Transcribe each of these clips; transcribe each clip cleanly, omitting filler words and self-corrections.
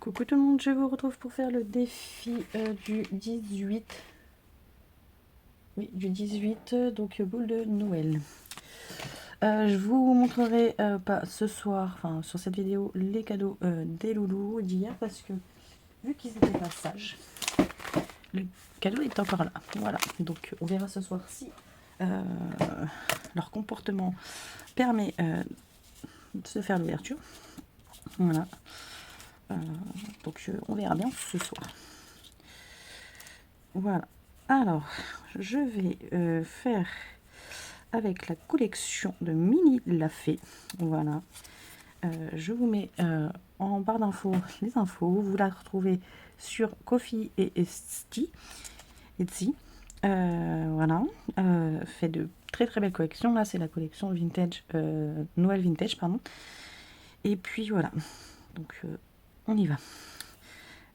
Coucou tout le monde, je vous retrouve pour faire le défi du 18. Oui, du 18, donc boule de Noël. Je vous montrerai pas ce soir, enfin sur cette vidéo, les cadeaux des loulous d'hier parce que vu qu'ils étaient pas sages, le cadeau est encore là. Voilà, donc on verra ce soir si leur comportement permet de se faire l'ouverture. Voilà. Donc on verra bien ce soir. Voilà. Alors, je vais faire avec la collection de Mini La Fée. Voilà. Je vous mets en barre d'infos les infos. Vous la retrouvez sur Ko-fi et Etsy. Voilà. Fait de très très belles collections. Là, c'est la collection vintage, Noël vintage, pardon. Et puis voilà. Donc, on y va.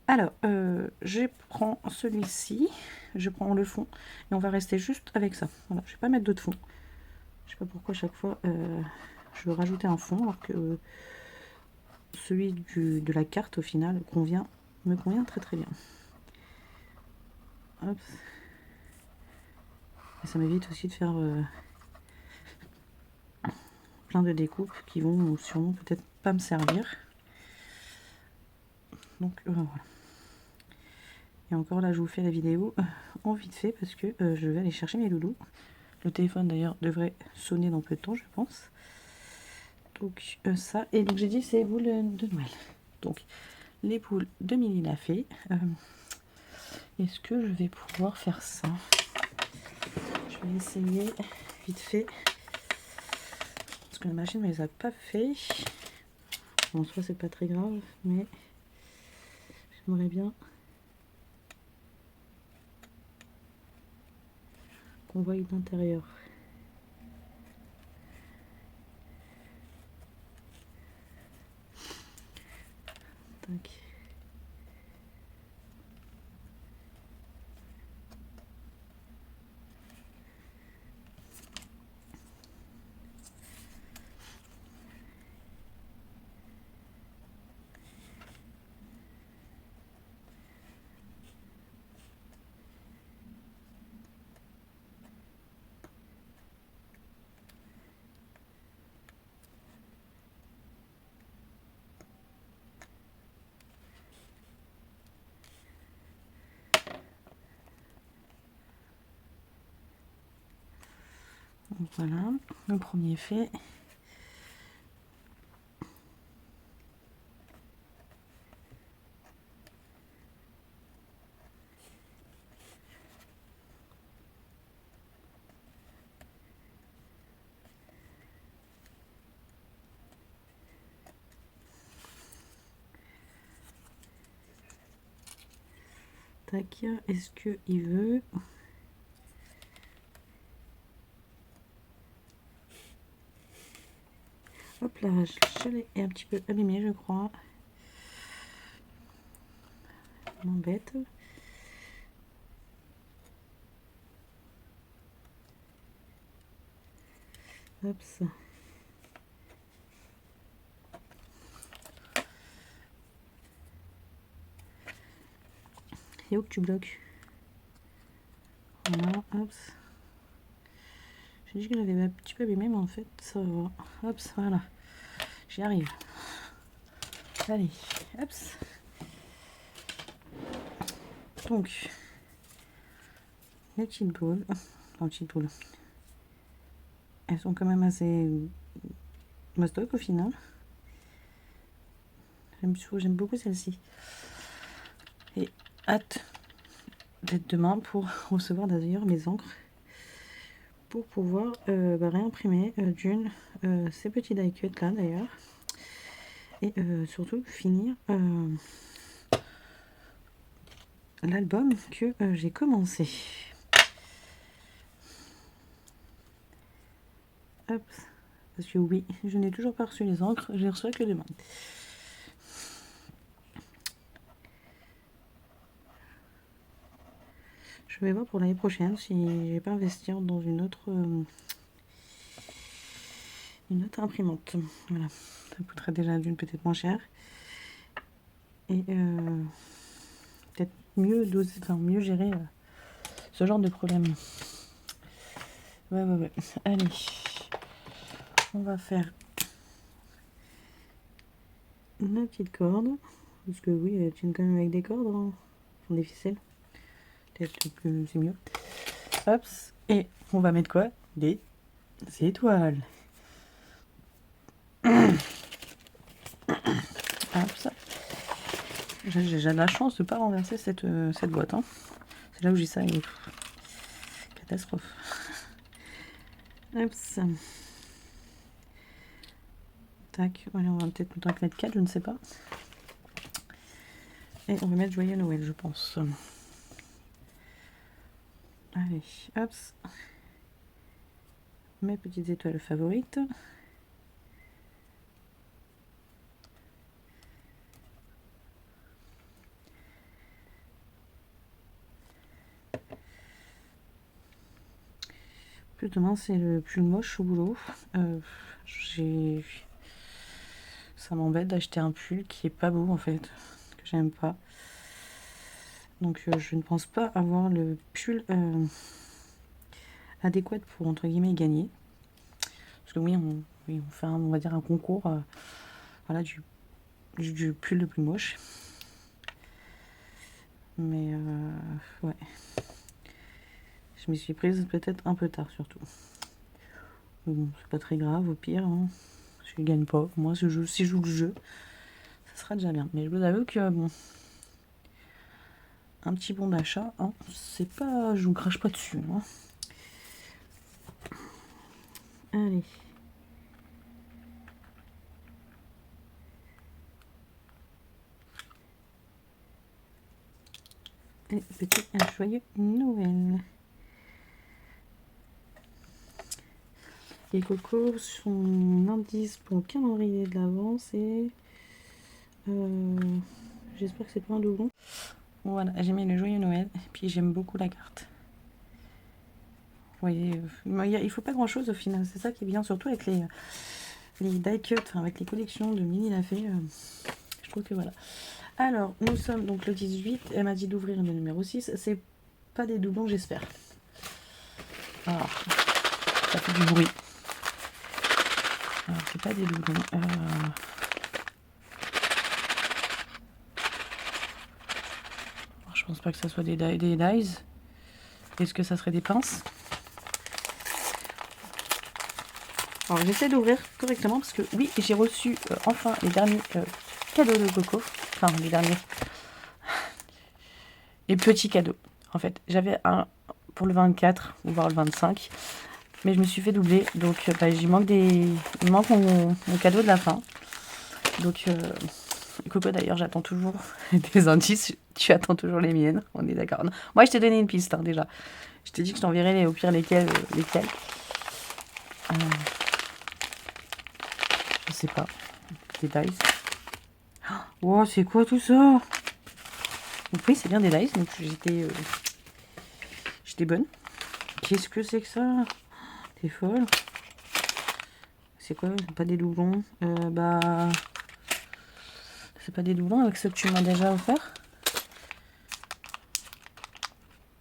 Alors, je prends celui-ci, je prends le fond et on va rester juste avec ça. Voilà, je vais pas mettre d'autres fonds. Je sais pas pourquoi à chaque fois je veux rajouter un fond alors que celui de la carte au final me convient très très bien. Hop. Et ça m'évite aussi de faire plein de découpes qui vont sûrement peut-être pas me servir. Donc voilà. Et encore là, je vous fais la vidéo en vite fait parce que je vais aller chercher mes loulous. Le téléphone d'ailleurs devrait sonner dans peu de temps, je pense. Donc ça, et donc j'ai dit c'est les boules de Noël. Donc les boules de Mini La Fée. Est-ce que je vais pouvoir faire ça? Je vais essayer vite fait. Parce que la machine ne me les a pas fait. Bon, soit c'est pas très grave, mais j'aimerais bien qu'on voie l'intérieur. Tac. Donc voilà, le premier fait. Tac, est-ce qu'il veut? Hop là, je l'ai un petit peu abîmé, je crois. M'embête. Hop ça. Et où que tu bloques? Voilà, hop. J'ai dit que j'avais un petit peu abîmé, mais en fait, ça va. Hop, voilà. J'y arrive. Allez, hop. Donc, les petites boules. Enfin, petites boules. Elles sont quand même assez mastoc au final. J'aime beaucoup celle-ci. Et hâte d'être demain pour recevoir d'ailleurs mes encres. Pour pouvoir réimprimer d'une ces petits die cuts là d'ailleurs. Et surtout finir l'album que j'ai commencé. Hop, parce que oui, je n'ai toujours pas reçu les encres, je les reçois que demain. Je vais voir pour l'année prochaine si je vais pas investir dans une autre imprimante. Voilà, ça coûterait déjà d'une peut-être moins cher. et peut-être mieux doser, enfin mieux gérer ce genre de problème. Ouais. Allez, on va faire une petite corde, parce que oui, elles tiennent quand même avec des cordes, hein. Enfin, des ficelles. Peut-être que c'est mieux. Hop, et on va mettre quoi? Des étoiles. Hop, ça. J'ai de la chance de ne pas renverser cette boîte. Hein. C'est là où j'ai ça. Et... catastrophe. Hop, ça. Tac, voilà, on va peut-être mettre 4, je ne sais pas. Et on va mettre Joyeux Noël, je pense. Allez, hop. Mes petites étoiles favorites. Plus demain, c'est le plus moche au boulot. Ça m'embête d'acheter un pull qui est pas beau en fait, que j'aime pas. Donc je ne pense pas avoir le pull adéquat pour entre guillemets gagner. Parce que oui, on fait on va dire un concours voilà, du pull le plus moche. Mais ouais. Je m'y suis prise peut-être un peu tard surtout. Mais bon, c'est pas très grave, au pire. Hein. Si je gagne pas, moi si je joue le jeu, ça sera déjà bien. Mais je vous avoue que bon. Un petit bon d'achat, hein, c'est pas. Je vous crache pas dessus. Hein. Allez. Et petit un joyeux Noël. Les cocos, son indice pour le calendrier de l'avant, c'est. J'espère que c'est pas un doublon. Voilà, j'ai mis le joyeux Noël, et puis j'aime beaucoup la carte. Vous voyez, il faut pas grand chose au final, c'est ça qui est bien, surtout avec les die cut, enfin avec les collections de Mini Lafay. Je trouve que voilà. Alors, nous sommes donc le 18, elle m'a dit d'ouvrir le numéro 6, c'est pas des doublons, j'espère. Alors, ça fait du bruit. Alors, c'est pas des doublons. Je pense pas que ça soit des dies. Est-ce que ça serait des pinces? Alors, j'essaie d'ouvrir correctement parce que oui, j'ai reçu enfin les derniers cadeaux de Coco. Enfin, les derniers. Les petits cadeaux. En fait, j'avais un pour le 24 ou voire le 25. Mais je me suis fait doubler. Donc, il manque mon cadeau de la fin. Donc, Coco, d'ailleurs, j'attends toujours des indices. Tu attends toujours les miennes. On est d'accord. Moi, je t'ai donné une piste, hein, déjà. Je t'ai dit que je t'enverrais au pire lesquels. Je sais pas. Des dice. Oh, c'est quoi tout ça? Donc oui, c'est bien des dice. Donc, j'étais bonne. Qu'est-ce que c'est que ça? T'es folle. C'est quoi? Pas des doublons. C'est pas des doublons avec ce que tu m'as déjà offert?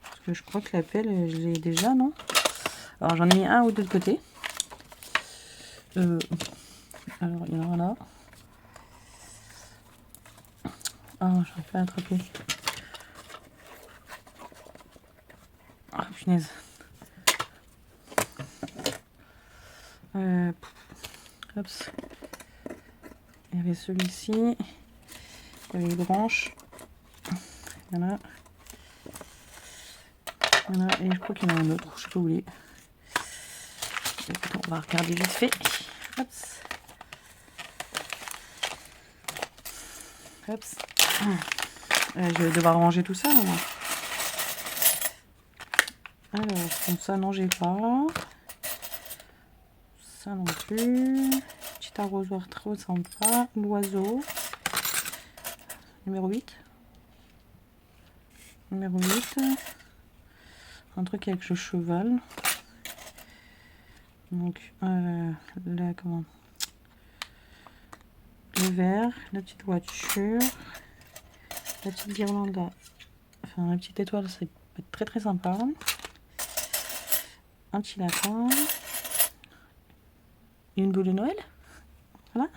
Parce que je crois que la pelle, je l'ai déjà, non? Alors j'en ai mis un ou deux de côté. Alors il y en a là. Ah, j'arrive pas à attraper. Ah, punaise. Hop. Il y avait celui-ci. Il y avait les branches. Il y en a. Et je crois qu'il y en a un autre. Je sais pas où il est. On va regarder vite fait. Hop. Hop. Je vais devoir ranger tout ça. Alors, donc ça, non, j'ai pas. Ça non plus. Petit arrosoir trop sympa. L'oiseau. Numéro 8. Numéro 8. Un truc avec le cheval. Donc, là, comment? Le verre. La petite voiture. La petite guirlande, là, enfin la petite étoile, ça peut être très très sympa. Un petit lapin. Une boule de Noël. Voilà.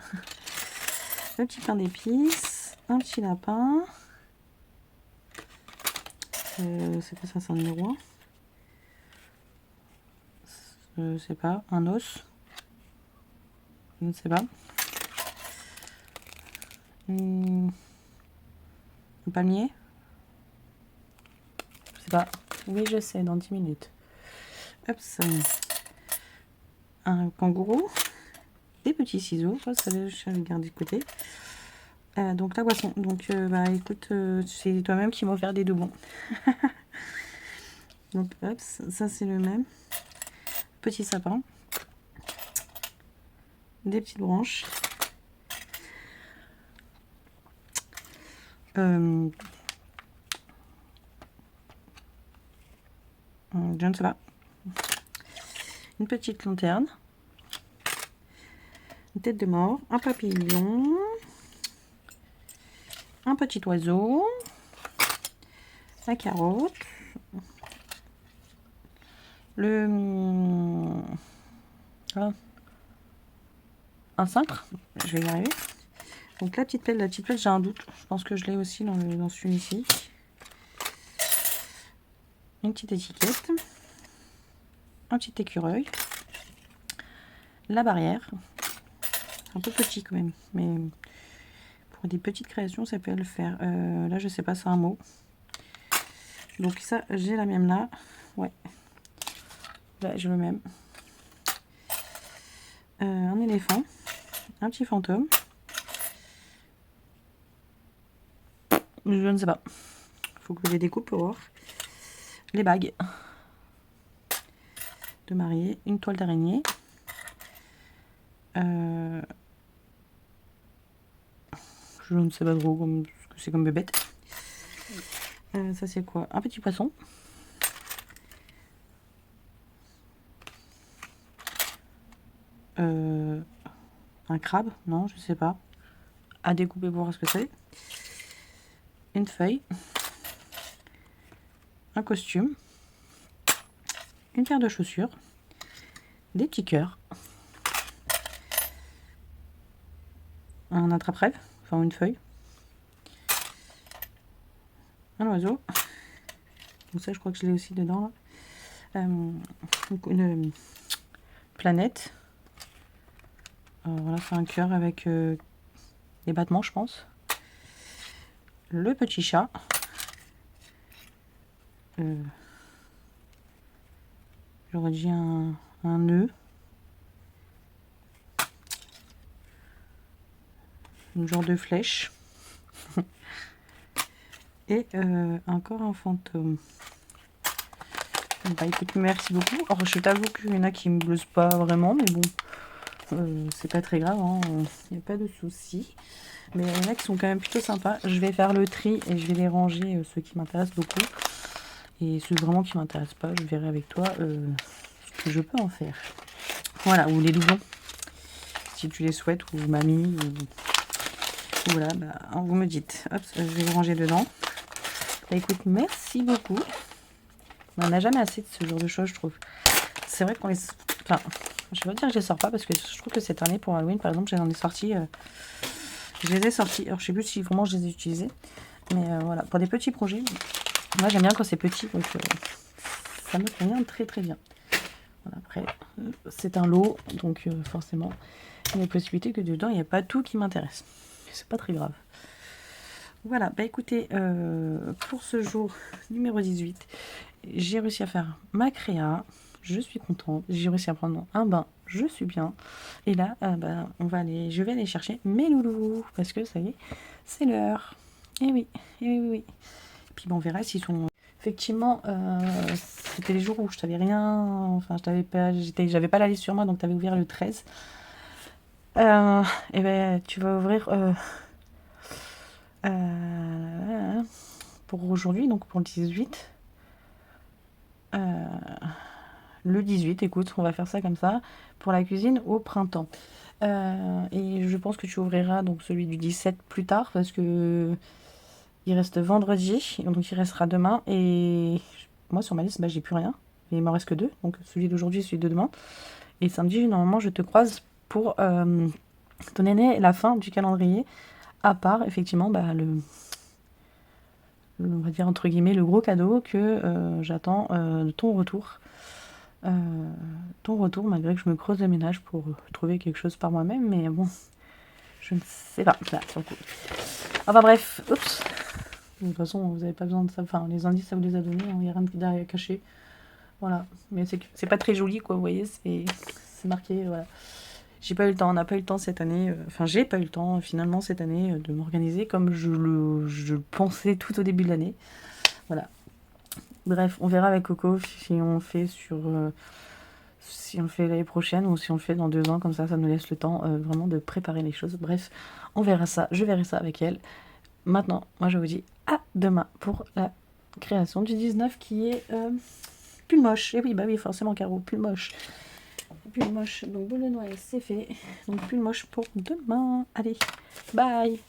Le petit pain d'épices. Un petit lapin. C'est quoi ça? C'est un numéro 1. Je sais pas. Un os. Je ne sais pas. Un palmier. Je sais pas. Oui, je sais, dans 10 minutes. Hop, ça. Un kangourou. Des petits ciseaux. Oh, ça, je vais le garder de côté. Donc la boisson. Donc, bah écoute, c'est toi-même qui m'as offert des doublons. Donc, hop, ça c'est le même. Petit sapin. Des petites branches. Je ne sais pas. Une petite lanterne. Une tête de mort. Un papillon. Un petit oiseau. La carotte. Un cintre. Je vais y arriver. Donc la petite pelle, j'ai un doute. Je pense que je l'ai aussi dans celui-ci. Une petite étiquette. Un petit écureuil. La barrière. Un peu petit quand même. Mais pour des petites créations, ça peut le faire. Là, je sais pas, c'est un mot. Donc ça, j'ai la même là. Ouais. Là, j'ai le même. Un éléphant. Un petit fantôme. Je ne sais pas. Faut que je les découpe pour voir. Les bagues de mariée. Une toile d'araignée. Je ne sais pas trop ce que c'est comme bébête. Ça c'est quoi? Un petit poisson. Un crabe? Non, je sais pas. À découper pour voir ce que c'est. Une feuille. Un costume. Une paire de chaussures. Des petits cœurs. Un attrape-rêve. Enfin, une feuille. Un oiseau. Donc ça, je crois que je l'ai aussi dedans. Là. Une planète. Voilà, c'est un cœur avec des battements, je pense. Le petit chat. J'aurais dit un nœud. Une genre de flèche. Et encore un fantôme. Bah écoute, merci beaucoup. Alors je t'avoue qu'il y en a qui me blousent pas vraiment, mais bon, c'est pas très grave, hein. Il n'y a pas de souci. Mais il y en a qui sont quand même plutôt sympas. Je vais faire le tri et je vais les ranger, ceux qui m'intéressent beaucoup. Et ceux vraiment qui m'intéressent pas, je verrai avec toi ce que je peux en faire. Voilà, ou les doublons, si tu les souhaites, ou mamie, ou voilà, bah, vous me dites. Hop, je vais les ranger dedans. Bah, écoute, merci beaucoup. On n'a jamais assez de ce genre de choses, je trouve. C'est vrai qu'on les... Enfin, je vais pas dire que je les sors pas, parce que je trouve que cette année, pour Halloween, par exemple, j'en ai sorti... je les ai sortis. Alors, je sais plus si vraiment je les ai utilisés. Mais voilà, pour des petits projets, moi, j'aime bien quand c'est petit, donc ça me convient très très bien. Voilà, après, c'est un lot, donc forcément, il y a des possibilités que dedans, il n'y a pas tout qui m'intéresse. C'est pas très grave. Voilà, bah écoutez, pour ce jour numéro 18, j'ai réussi à faire ma créa, je suis contente, j'ai réussi à prendre un bain, je suis bien. Et là, bah, je vais aller chercher mes loulous, parce que ça y est, c'est l'heure. Et oui, et oui, oui, oui. Et puis bon, on verra s'ils sont... Effectivement, c'était les jours où je t'avais rien... Enfin, j'avais pas la liste sur moi, donc tu avais ouvert le 13. Et ben, tu vas ouvrir... pour aujourd'hui, donc pour le 18. Le 18, écoute, on va faire ça comme ça, pour la cuisine au printemps. Et je pense que tu ouvriras donc celui du 17 plus tard, parce que Il reste vendredi, donc il restera demain. Et moi, sur ma liste, bah, j'ai plus rien. Il m'en reste que 2. Donc celui d'aujourd'hui, celui de demain. Et samedi, normalement, je te croise pour donner la fin du calendrier. À part, effectivement, bah, on va dire entre guillemets, le gros cadeau que j'attends de ton retour. Ton retour, malgré que je me creuse le ménage pour trouver quelque chose par moi-même. Mais bon, je ne sais pas. Là, sur le coup. Enfin bref, oups. De toute façon, vous n'avez pas besoin de ça. Enfin, les indices, ça vous les a donnés. Il n'y a rien de caché. Voilà. Mais c'est pas très joli, quoi. Vous voyez, c'est marqué. Voilà. J'ai pas eu le temps. On n'a pas eu le temps cette année. Enfin, j'ai pas eu le temps, finalement, cette année, de m'organiser comme je le pensais tout au début de l'année. Voilà. Bref, on verra avec Coco si on fait si on le fait l'année prochaine ou si on le fait dans 2 ans. Comme ça nous laisse le temps vraiment de préparer les choses. Bref, on verra ça. Je verrai ça avec elle. Maintenant, moi je vous dis à demain pour la création du 19 qui est pull moche. Et oui, bah oui, forcément, Caro, pull moche. Pull moche. Donc, boule de noix, c'est fait. Donc, pull moche pour demain. Allez, bye!